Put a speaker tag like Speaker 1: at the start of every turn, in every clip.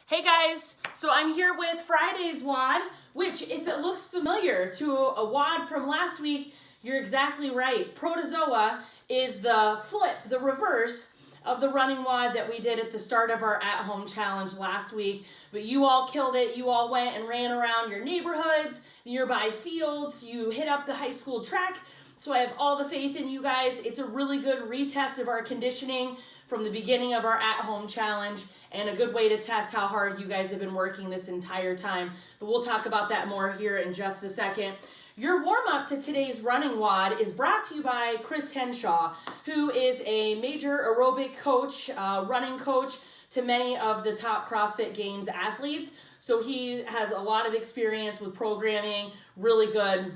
Speaker 1: Hey guys, so I'm here with Friday's WOD, which if it looks familiar to a WOD from last week, you're exactly right. Protozoa is the flip, the reverse of the running WOD that we did at the start of our at-home challenge last week. But you all killed it. You all went and ran around your neighborhoods, nearby fields. You hit up the high school track. So I have all the faith in you guys. It's a really good retest of our conditioning from the beginning of our at-home challenge and a good way to test how hard you guys have been working this entire time. But we'll talk about that more here in just a second. Your warm-up to today's running WOD is brought to you by Chris Henshaw, who is a major aerobic coach, running coach to many of the top CrossFit Games athletes. So he has a lot of experience with programming, really good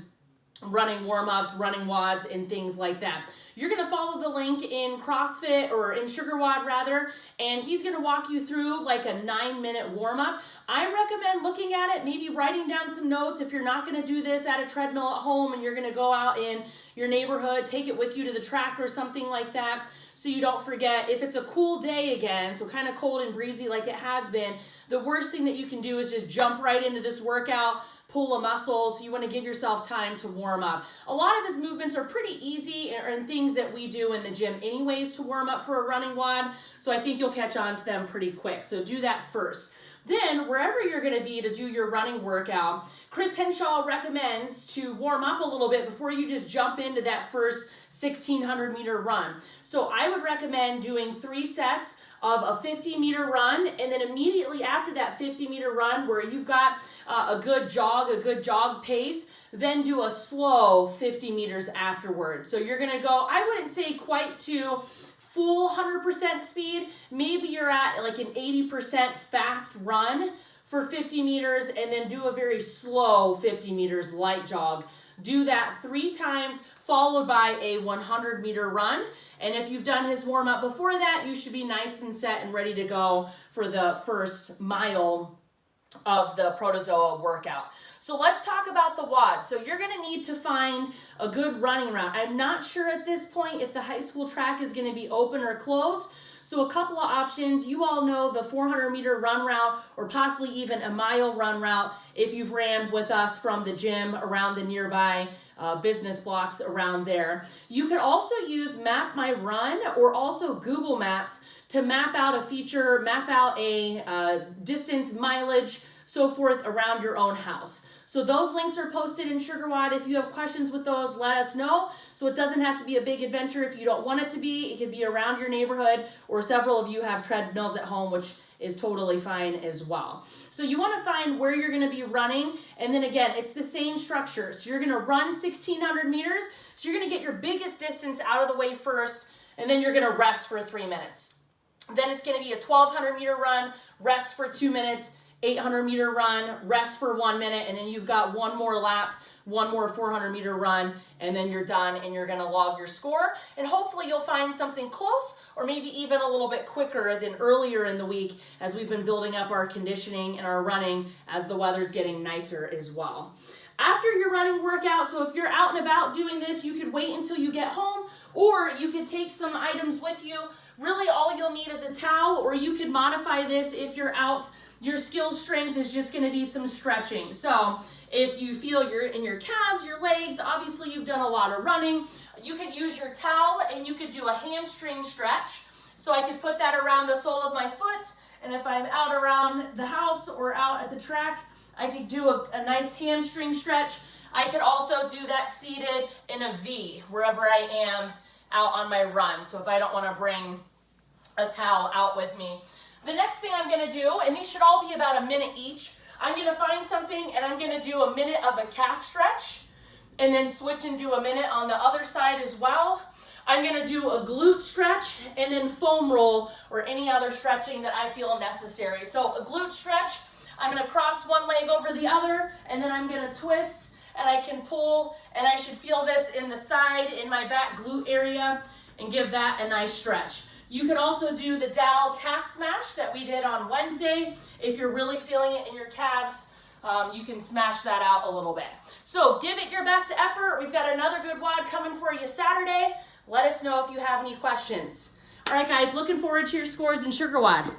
Speaker 1: running warm-ups, running WODs, and things like that. You're going to follow the link in CrossFit, or in Sugar WOD rather, and he's going to walk you through like a 9-minute warm-up. I recommend looking at it, maybe writing down some notes if you're not going to do this at a treadmill at home and you're going to go out in your neighborhood, take it with you to the track or something like that so you don't forget. If it's a cool day again, so kind of cold and breezy like it has been, the worst thing that you can do is just jump right into this workout, pull a muscle, so you want to give yourself time to warm up. A lot of his movements are pretty easy and things that we do in the gym anyways to warm up for a running WOD, so I think you'll catch on to them pretty quick. So do that first. Then, wherever you're going to be to do your running workout, Chris Henshaw recommends to warm up a little bit before you just jump into that first 1,600 meter run. So I would recommend doing 3 sets of a 50-meter run, and then immediately after that 50-meter run where you've got a good jog pace, then do a slow 50 meters afterward. So you're going to go, I wouldn't say quite to full 100% speed, maybe you're at like an 80% fast run for 50 meters and then do a very slow 50 meters light jog. Do that 3 times followed by a 100-meter run. And if you've done his warm-up before that, you should be nice and set and ready to go for the first mile of the Protozoa workout. So let's talk about the WOD. So you're going to need to find a good running route. I'm not sure at this point if the high school track is going to be open or closed. So a couple of options. You all know the 400-meter run route or possibly even a mile run route if you've ran with us from the gym around the nearby business blocks around there. You could also use Map My Run or also Google Maps to map out a feature, map out a distance, mileage, so forth around your own house. So those links are posted in Sugar WOD. If you have questions with those, let us know. So it doesn't have to be a big adventure if you don't want it to be. It could be around your neighborhood, or several of you have treadmills at home, which is totally fine as well. So you want to find where you're going to be running, and then again, it's the same structure. So you're going to run 1,600 meters, so you're going to get your biggest distance out of the way first, and then you're going to rest for 3 minutes. Then it's going to be a 1,200-meter run, rest for 2 minutes, 800-meter run, rest for 1 minute, and then you've got one more lap, one more 400-meter run, and then you're done and you're going to log your score. And hopefully you'll find something close or maybe even a little bit quicker than earlier in the week as we've been building up our conditioning and our running as the weather's getting nicer as well. After your running workout, so if you're out and about doing this, you could wait until you get home, or you could take some items with you. Really all you'll need is a towel, or you could modify this if you're out. Your skill strength is just going to be some stretching. So if you feel you're in your calves, your legs, obviously you've done a lot of running, you could use your towel and you could do a hamstring stretch. So I could put that around the sole of my foot, and if I'm out around the house or out at the track, I could do a nice hamstring stretch. I could also do that seated in a V wherever I am out on my run. So if I don't want to bring a towel out with me. The next thing I'm going to do, and these should all be about a minute each, I'm going to find something and I'm going to do a minute of a calf stretch and then switch and do a minute on the other side as well. I'm going to do a glute stretch and then foam roll or any other stretching that I feel necessary. So a glute stretch, I'm going to cross one leg over the other and then I'm going to twist and I can pull, and I should feel this in the side in my back glute area and give that a nice stretch. You could also do the dowel calf smash that we did on Wednesday. If you're really feeling it in your calves, you can smash that out a little bit. So give it your best effort. We've got another good WOD coming for you Saturday. Let us know if you have any questions. All right, guys, looking forward to your scores in Sugar WOD.